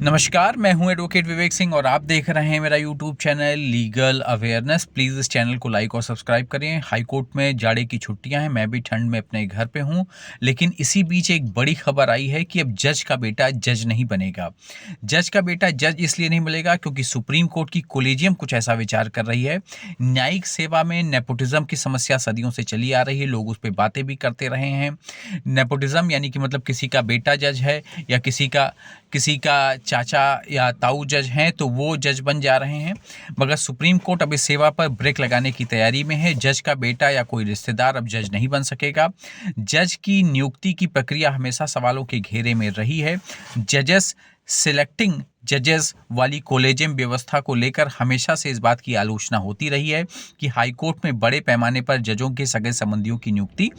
नमस्कार, मैं हूं एडवोकेट विवेक सिंह और आप देख रहे हैं मेरा YouTube channel legal awareness. Please इस चैनल को लाइक और सब्सक्राइब करें। हाई कोर्ट में जाड़े की छुट्टियां हैं, मैं भी ठंड में अपने घर पे हूं, लेकिन इसी बीच एक बड़ी खबर आई है कि अब जज का बेटा जज नहीं बनेगा। जज का बेटा जज इसलिए नहीं बनेगा क्योंकि सुप्रीम कोर्ट की कोलेजियम कुछ ऐसा विचार कर रही है। न्यायिक सेवा में नेपोटिज्म की समस्या सदियों से चली आ रही है, लोग उस पर बातें भी करते रहे हैं। नेपोटिज्म यानी कि मतलब किसी का बेटा जज है या किसी का चाचा या ताऊ जज हैं तो वो जज बन जा रहे हैं। मगर सुप्रीम कोर्ट अब इस सेवा पर ब्रेक लगाने की तैयारी में है। जज का बेटा या कोई रिश्तेदार अब जज नहीं बन सकेगा। जज की नियुक्ति की प्रक्रिया हमेशा सवालों के घेरे में रही है। जजेस सिलेक्टिंग जजेस वाली कोलेजियम व्यवस्था को लेकर हमेशा से इस बात की आलोचना होती रही है कि हाई कोर्ट में बड़े पैमाने पर जजों के सगे संबंधियों की नियुक्ति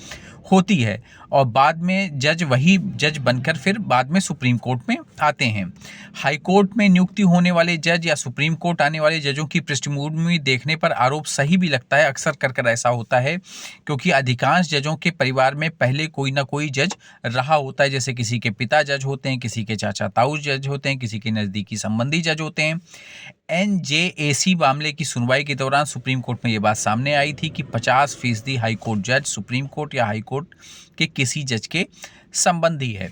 होती है और बाद में वही जज बनकर फिर बाद में सुप्रीम कोर्ट में आते हैं। हाई कोर्ट में नियुक्ति होने वाले जज या सुप्रीम कोर्ट आने वाले जजों की पृष्ठभूमि देखने पर आरोप सही भी लगता है। अक्सर कर ऐसा होता है क्योंकि अधिकांश जजों के परिवार में पहले कोई ना कोई जज रहा होता है, जैसे किसी के पिता जज होते हैं, किसी के चाचा ताऊ जज होते हैं, किसी के नज़दीकी संबंधी जज होते हैं। एनजेएसी मामले की सुनवाई के दौरान सुप्रीम कोर्ट में ये बात सामने आई थी कि 50% हाई कोर्ट जज सुप्रीम कोर्ट या हाई कोर्ट के किसी जज के संबंधी है।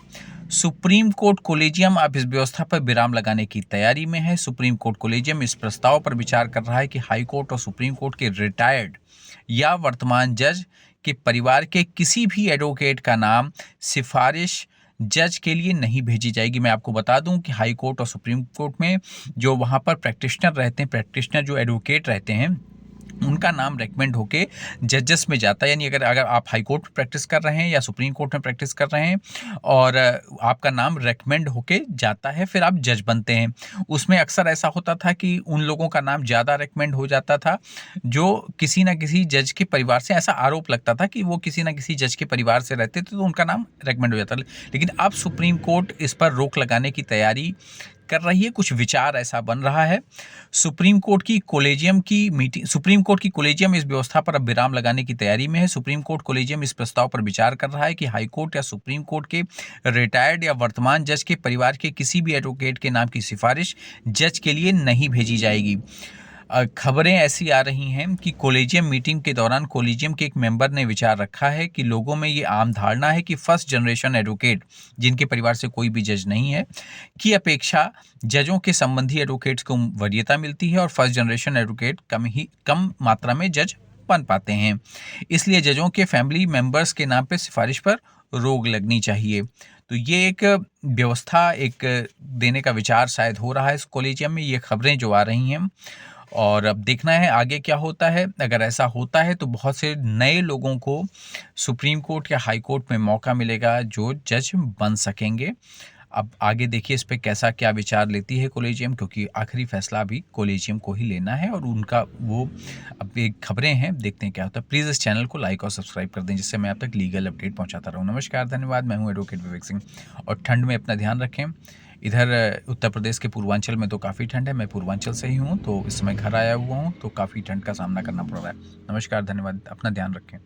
सुप्रीम कोर्ट कोलेजियम अब इस व्यवस्था पर विराम लगाने की तैयारी में है। सुप्रीम कोर्ट कोलेजियम इस प्रस्ताव पर विचार कर रहा है कि हाई कोर्ट और सुप्रीम कोर्ट के रिटायर्ड या वर्तमान जज के परिवार के किसी भी एडवोकेट का नाम सिफारिश जज के लिए नहीं भेजी जाएगी। मैं आपको बता दूं कि हाई कोर्ट और सुप्रीम कोर्ट में जो वहाँ पर प्रैक्टिशनर रहते हैं, प्रैक्टिशनर जो एडवोकेट रहते हैं, उनका नाम रेकमेंड होके जजेस में जाता है। यानी अगर आप हाई कोर्ट में प्रैक्टिस कर रहे हैं या सुप्रीम कोर्ट में प्रैक्टिस कर रहे हैं और आपका नाम रेकमेंड होके जाता है, फिर आप जज बनते हैं। उसमें अक्सर ऐसा होता था कि उन लोगों का नाम ज़्यादा रेकमेंड हो जाता था जो किसी ना किसी जज के परिवार से, ऐसा आरोप लगता था कि वो किसी ना किसी जज के परिवार से रहते थे तो उनका नाम रेकमेंड हो जाता। लेकिन अब सुप्रीम कोर्ट इस पर रोक लगाने की तैयारी कर रही है, कुछ विचार ऐसा बन रहा है। सुप्रीम कोर्ट की कोलेजियम इस व्यवस्था पर अब विराम लगाने की तैयारी में है। सुप्रीम कोर्ट कोलेजियम इस प्रस्ताव पर विचार कर रहा है कि हाई कोर्ट या सुप्रीम कोर्ट के रिटायर्ड या वर्तमान जज के परिवार के किसी भी एडवोकेट के नाम की सिफारिश जज के लिए नहीं भेजी जाएगी। खबरें ऐसी आ रही हैं कि कोलेजियम मीटिंग के दौरान कोलेजियम के एक मेंबर ने विचार रखा है कि लोगों में ये आम धारणा है कि फर्स्ट जनरेशन एडवोकेट जिनके परिवार से कोई भी जज नहीं है की अपेक्षा जजों के संबंधी एडवोकेट्स को वरीयता मिलती है और फर्स्ट जनरेशन एडवोकेट कम मात्रा में जज बन पाते हैं। इसलिए जजों के फैमिली मेंबर्स के नाम पर सिफारिश पर रोक लगनी चाहिए। तो ये एक व्यवस्था देने का विचार शायद हो रहा है इस कोलेजियम में। ये खबरें जो आ रही हैं और अब देखना है आगे क्या होता है। अगर ऐसा होता है तो बहुत से नए लोगों को सुप्रीम कोर्ट या हाई कोर्ट में मौका मिलेगा जो जज बन सकेंगे। अब आगे देखिए इस पे कैसा क्या विचार लेती है कोलेजियम, क्योंकि आखिरी फैसला भी कोलेजियम को ही लेना है और उनका वो अब एक खबरें हैं, देखते हैं क्या होता है। प्लीज़ इस चैनल को लाइक और सब्सक्राइब कर दें जिससे मैं आप तक लीगल अपडेट पहुंचाता रहूं। नमस्कार, धन्यवाद। मैं हूं एडवोकेट विवेक सिंह और ठंड में अपना ध्यान रखें। इधर उत्तर प्रदेश के पूर्वांचल में तो काफ़ी ठंड है, मैं पूर्वांचल से ही हूँ तो इस समय घर आया हुआ हूँ तो काफ़ी ठंड का सामना करना पड़ रहा है। नमस्कार, धन्यवाद, अपना ध्यान रखें।